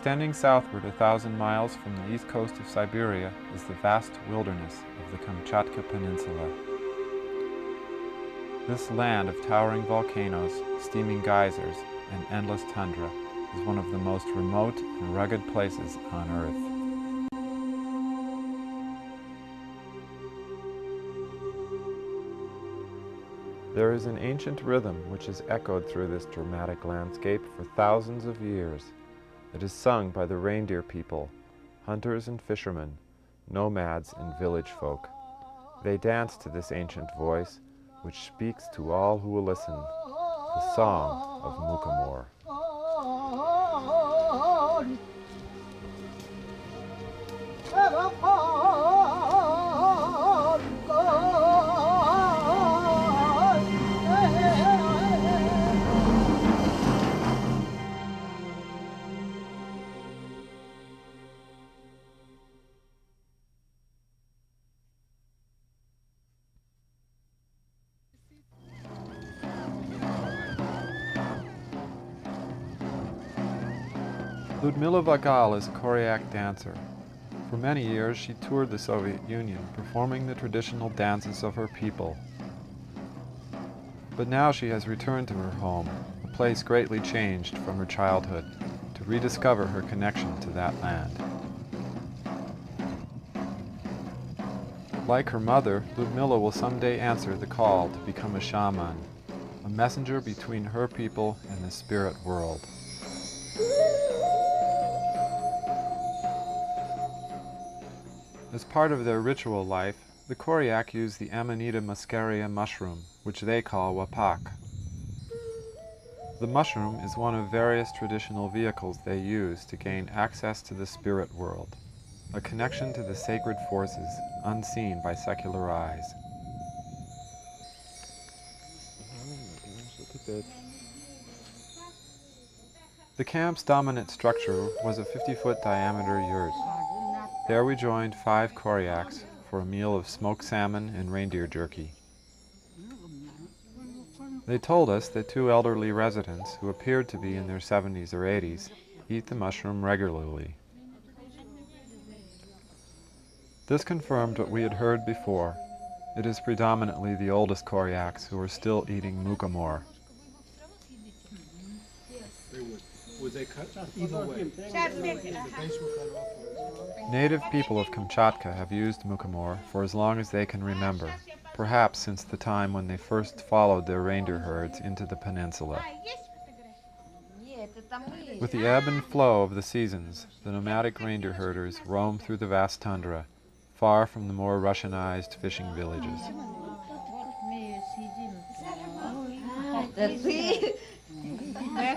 Extending southward 1,000 miles from the east coast of Siberia is the vast wilderness of the Kamchatka Peninsula. This land of towering volcanoes, steaming geysers, and endless tundra is one of the most remote and rugged places on Earth. There is an ancient rhythm which has echoed through this dramatic landscape for thousands of years. It is sung by the reindeer people, hunters and fishermen, nomads and village folk. They dance to this ancient voice, which speaks to all who will listen, the song of Mukhomora. Ludmila Vagal is a Koryak dancer. For many years she toured the Soviet Union, performing the traditional dances of her people. But now she has returned to her home, a place greatly changed from her childhood, to rediscover her connection to that land. Like her mother, Ludmila will someday answer the call to become a shaman, a messenger between her people and the spirit world. As part of their ritual life, the Koryak use the Amanita muscaria mushroom, which they call wapak. The mushroom is one of various traditional vehicles they use to gain access to the spirit world, a connection to the sacred forces unseen by secular eyes. The camp's dominant structure was a 50-foot diameter yurt. There we joined 5 Koryaks for a meal of smoked salmon and reindeer jerky. They told us that 2 elderly residents, who appeared to be in their 70s or 80s, eat the mushroom regularly. This confirmed what we had heard before. It is predominantly the oldest Koryaks who are still eating Mukhomora. Would they cut either way? Native people of Kamchatka have used Mukhomora for as long as they can remember, perhaps since the time when they first followed their reindeer herds into the peninsula. With the ebb and flow of the seasons, the nomadic reindeer herders roam through the vast tundra, far from the more Russianized fishing villages. My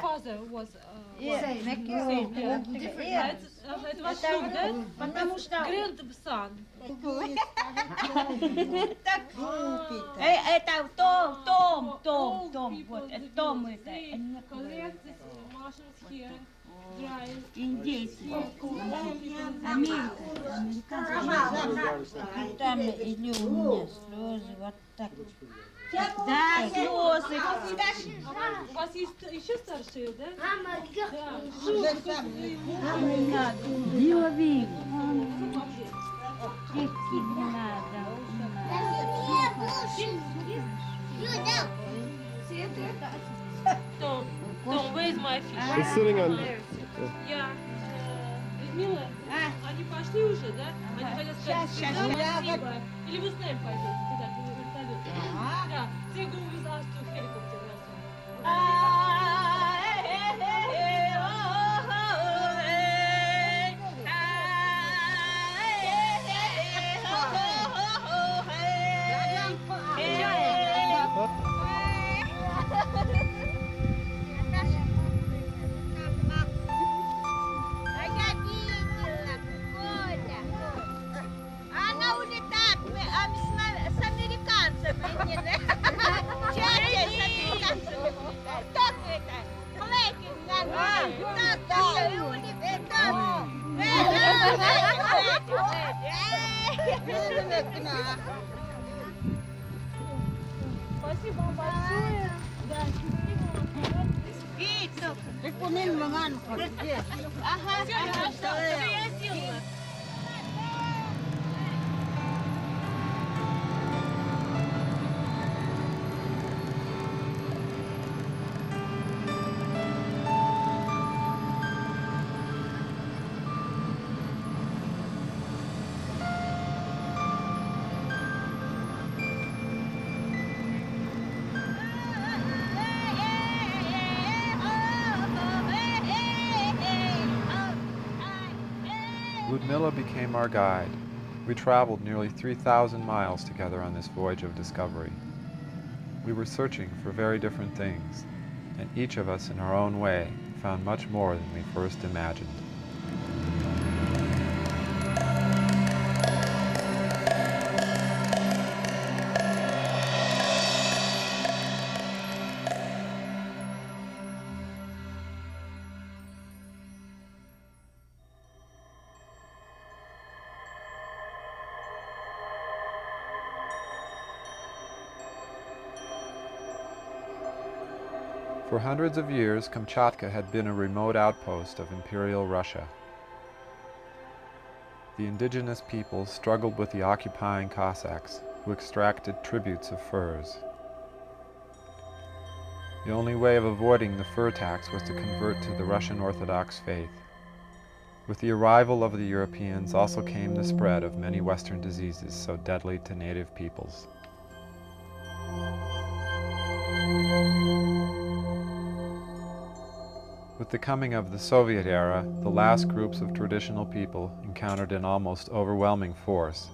father was it was grandson. Это Том, вот, Том это. Индейцы. Там или у меня слезы, вот так. Да, слезы. У вас есть еще старшие, да? Да. Диови. Идти не надо. Tom, where is my fish? It's sitting on... Я, Людмила, они пошли уже, да? Они хотят сказать спасибо. Или вы с нами пойдете туда, где вертолет? Да, they go with us to helicopter. Она улетает, а мы с Спасибо большое. Да, счастливо. Ага, все, я сделала. Ludmilla became our guide. We traveled nearly 3,000 miles together on this voyage of discovery. We were searching for very different things, and each of us in our own way found much more than we first imagined. For hundreds of years, Kamchatka had been a remote outpost of Imperial Russia. The indigenous peoples struggled with the occupying Cossacks, who extracted tributes of furs. The only way of avoiding the fur tax was to convert to the Russian Orthodox faith. With the arrival of the Europeans also came the spread of many Western diseases so deadly to native peoples. With the coming of the Soviet era, the last groups of traditional people encountered an almost overwhelming force.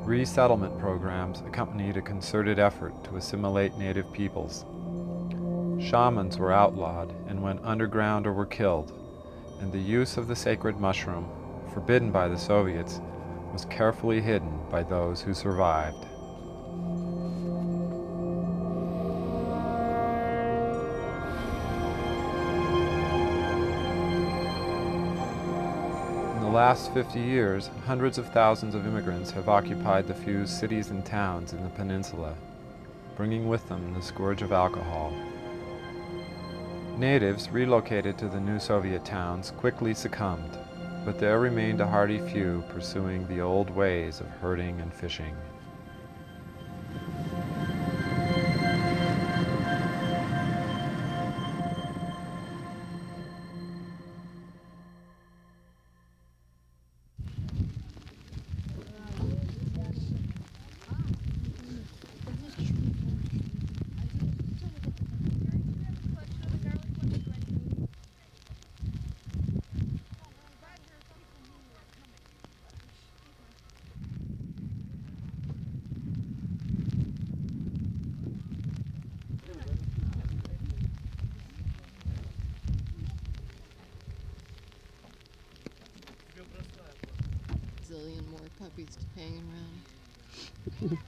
Resettlement programs accompanied a concerted effort to assimilate native peoples. Shamans were outlawed and went underground or were killed, and the use of the sacred mushroom, forbidden by the Soviets, was carefully hidden by those who survived. In the last 50 years, hundreds of thousands of immigrants have occupied the few cities and towns in the peninsula, bringing with them the scourge of alcohol. Natives relocated to the new Soviet towns quickly succumbed, but there remained a hardy few pursuing the old ways of herding and fishing. Zillion more puppies to hang around.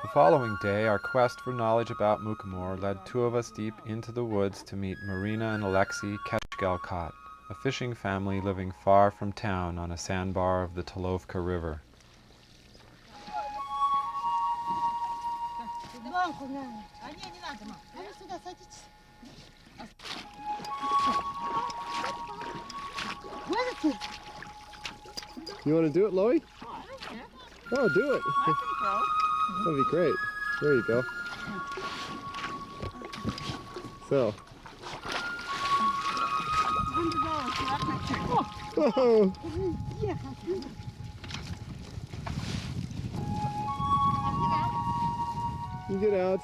The following day, our quest for knowledge about Mukhomora led two of us deep into the woods to meet Marina and Alexei Kechgelkot, a fishing family living far from town on a sandbar of the Tolovka River. You want to do it, Loie? Oh, do it. That'd be great. There you go. So. Whoa. You get out.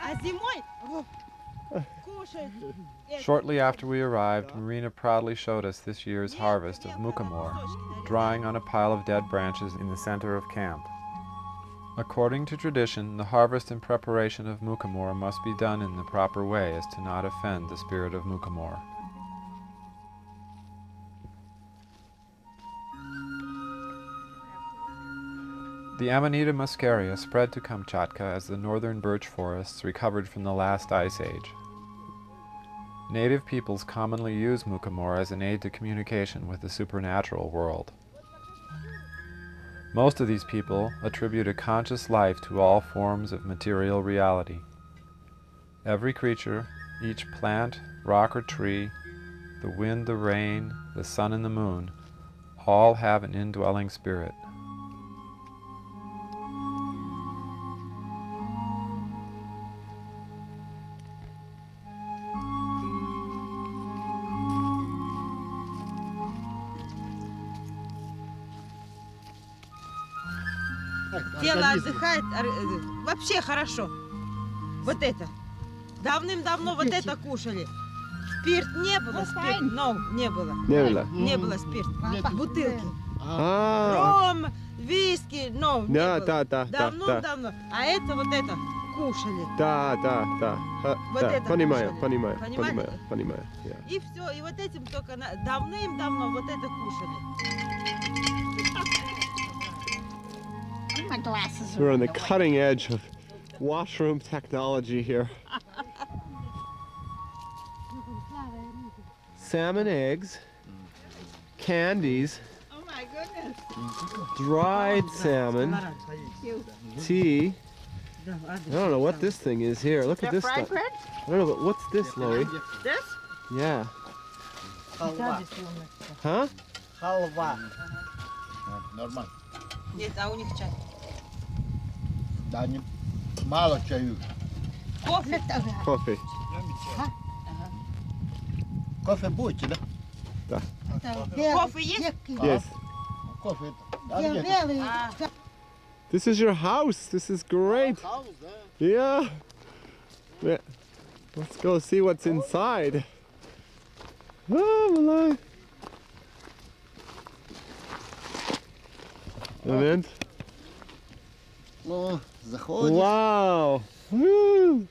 А зимой Shortly after we arrived, Marina proudly showed us this year's harvest of muchomora, drying on a pile of dead branches in the center of camp. According to tradition, the harvest and preparation of muchomora must be done in the proper way as to not offend the spirit of muchomora. The Amanita muscaria spread to Kamchatka as the northern birch forests recovered from the last ice age. Native peoples commonly use muchomora as an aid to communication with the supernatural world. Most of these people attribute a conscious life to all forms of material reality. Every creature, each plant, rock or tree, the wind, the rain, the sun and the moon, all have an indwelling spirit. Тело отдыхает, вообще хорошо. Вот это. Давным-давно вот это кушали. Спирт не было, спирт, не было. Не было спирта. Бутылки. Ром, виски, не было. Давно-давно. А это вот это кушали. Вот это Понимаю. Yeah. И все, и вот этим только давным-давно вот это кушали. We're on the cutting edge of washroom technology here. Salmon eggs, candies, Oh my goodness. dried salmon, tea. I don't know what this thing is here. Look at this stuff. I don't know, but what's this, Loie? This? Yeah. Huh? Халва. Нормально. Нет, а у них чай. Да, мало чаю. Кофе. Coffee. Кофе будете, да? Кофе есть? Yes. Кофе. This is your house. This is great. Yeah. Let's go see what's inside. Oh, Malai. And then, Ну, заходишь. wow. Woo.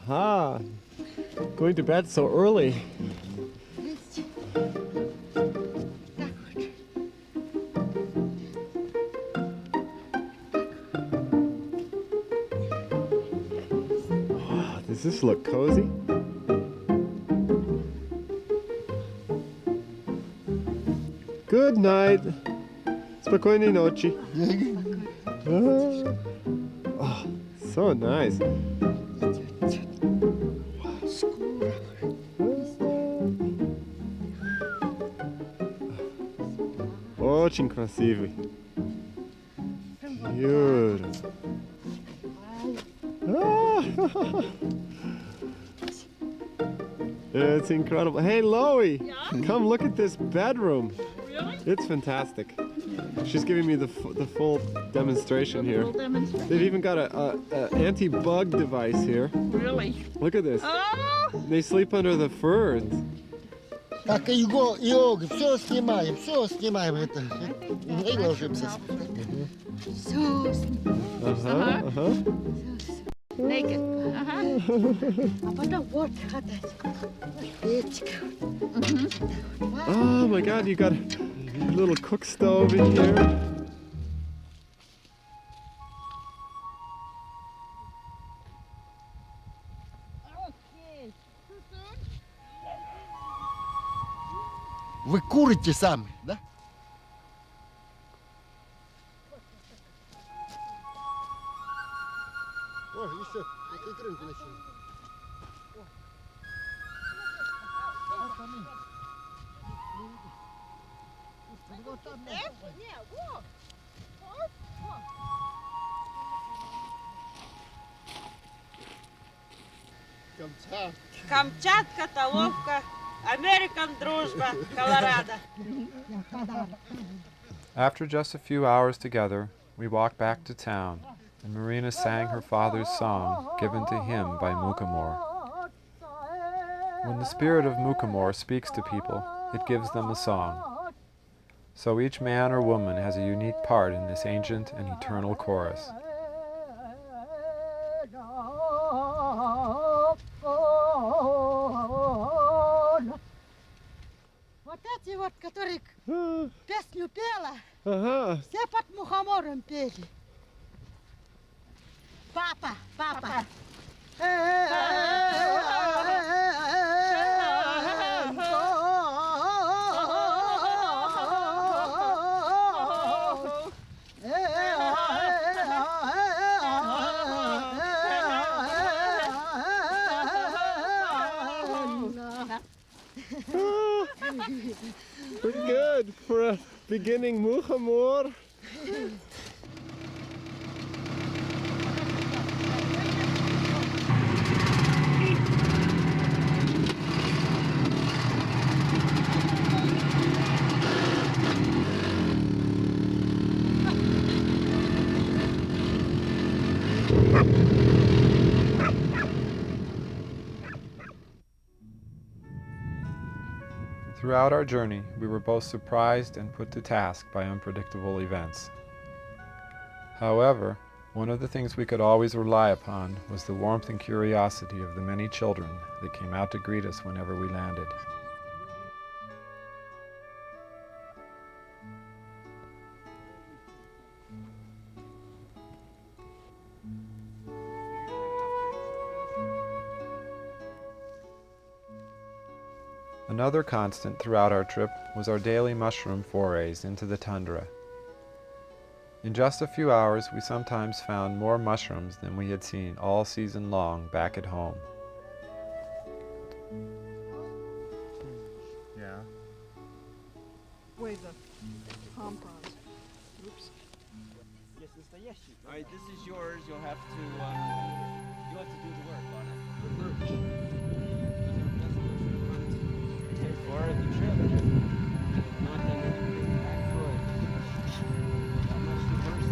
Aha. Going to bed so early. Does this look cozy? Good night. Spokojnej noci. Oh, so nice. Очень красивый. Beautiful. It's incredible. Hey, Loie, come look at this bedroom. Really? It's fantastic. She's giving me the full demonstration here. They've even got a anti-bug device here. Really? Look at this. Oh! They sleep under the furs. Так, йога, все снимаем это. И ложимся. Naked. А потом вот печка. Oh my God, you got a little cook stove in here. Вы курите сами, да? О, еще икринку начали. Камчатка, Толовка, American дружба, Колорадо. After just a few hours together, we walked back to town, and Marina sang her father's song given to him by Mukhomora. When the spirit of Mukhomora speaks to people, it gives them a song. So each man or woman has a unique part in this ancient and eternal chorus. Вот эти вот, которые песню пела, все под Мухомором пели. Папа, папа. Pretty good for a beginning Mukhomora. Throughout our journey, we were both surprised and put to task by unpredictable events. However, one of the things we could always rely upon was the warmth and curiosity of the many children that came out to greet us whenever we landed. Another constant throughout our trip was our daily mushroom forays into the tundra. In just a few hours, we sometimes found more mushrooms than we had seen all season long back at home. Yeah. Where's the compost? Oops. Alright, this is yours. You'll have to you have to do the work on it. For the trip. Not then anything back good. That much the first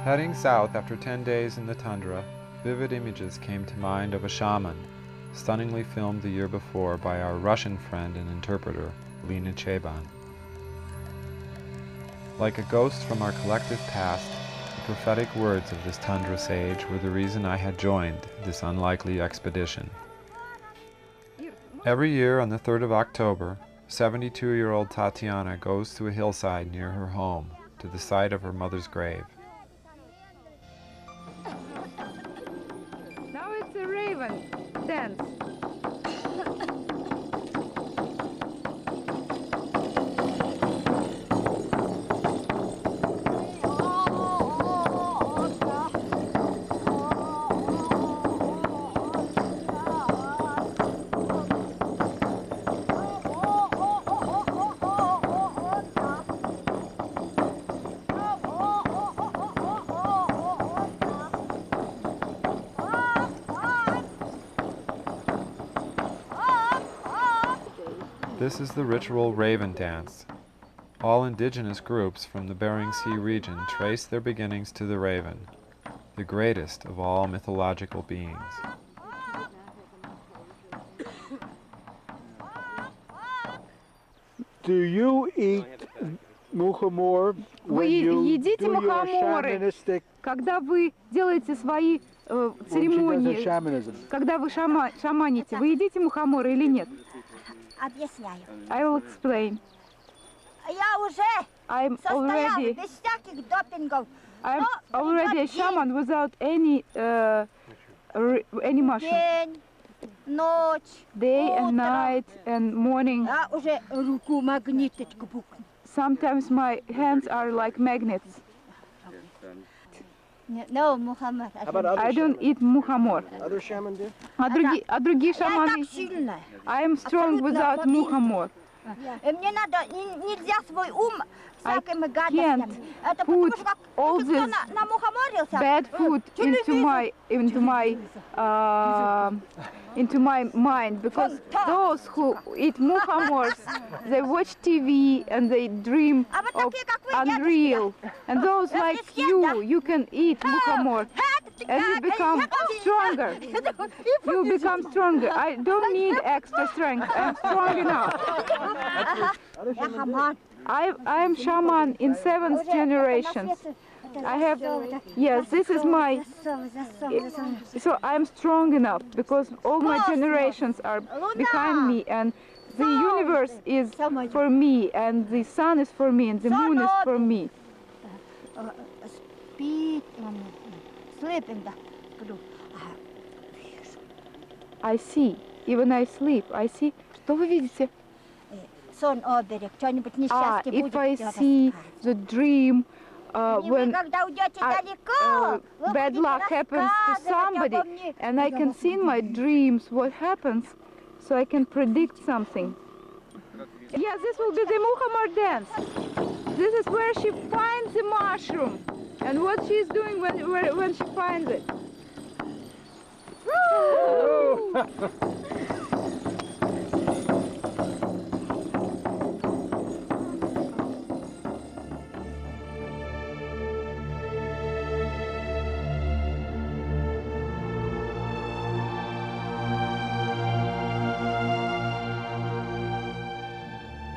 Heading south after 10 days in the tundra, vivid images came to mind of a shaman, stunningly filmed the year before by our Russian friend and interpreter, Lena Cheban. Like a ghost from our collective past, the prophetic words of this tundra sage were the reason I had joined this unlikely expedition. Every year on the 3rd of October, 72-year-old Tatiana goes to a hillside near her home, to the site of her mother's grave. Now it's a raven dance. This is the ritual raven dance. All indigenous groups from the Bering Sea region trace their beginnings to the raven, the greatest of all mythological beings. Do you eat muchomora when you едите do your мухоморы, shamanistic когда вы делаете свои церемонии, shamanism? когда вы шаманите, вы едите мухоморы или нет? Объясняю. I will explain. Я уже I'm состояла already без всяких допингов I'm already a shaman without any mushroom. День, ночь. Day and night and morning. А уже руку магниточку букву. Sometimes my hands are like magnets. No, Muhammad. How about other I don't shamans? eat mukhomor. Other shaman do? А другие шаманы? Сильная. I am strong without mukhomor. Мне надо, нельзя свой ум всякими can't гадостями. Это потому put что как all кто this намухоморился. Bad food into my mind, because those who eat mukhomors, they watch TV and they dream of unreal. And those like you can eat mukhomor and you become stronger. You become stronger. I don't need extra strength. I'm strong enough. I am shaman in 7th generation. I have, yes, this is my, so I'm strong enough because all my generations are behind me, and the universe is for me, and the sun is for me, and the moon is for me. I see, even I sleep, I see. Что вы видите? Сон оберег, что-нибудь несчастье будет. If I see the dream, when bad luck happens to somebody, and I can see in my dreams what happens, so I can predict something. Yeah, this will be the Mukhomor dance. This is where she finds the mushroom, and what she's doing when she finds it.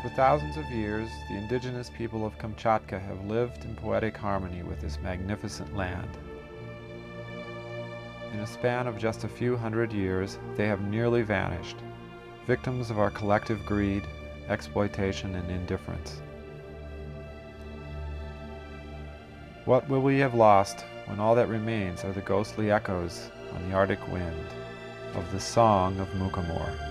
For thousands of years, the indigenous people of Kamchatka have lived in poetic harmony with this magnificent land. In a span of just a few hundred years, they have nearly vanished, victims of our collective greed, exploitation, and indifference. What will we have lost when all that remains are the ghostly echoes on the Arctic wind of the song of Mukhomora?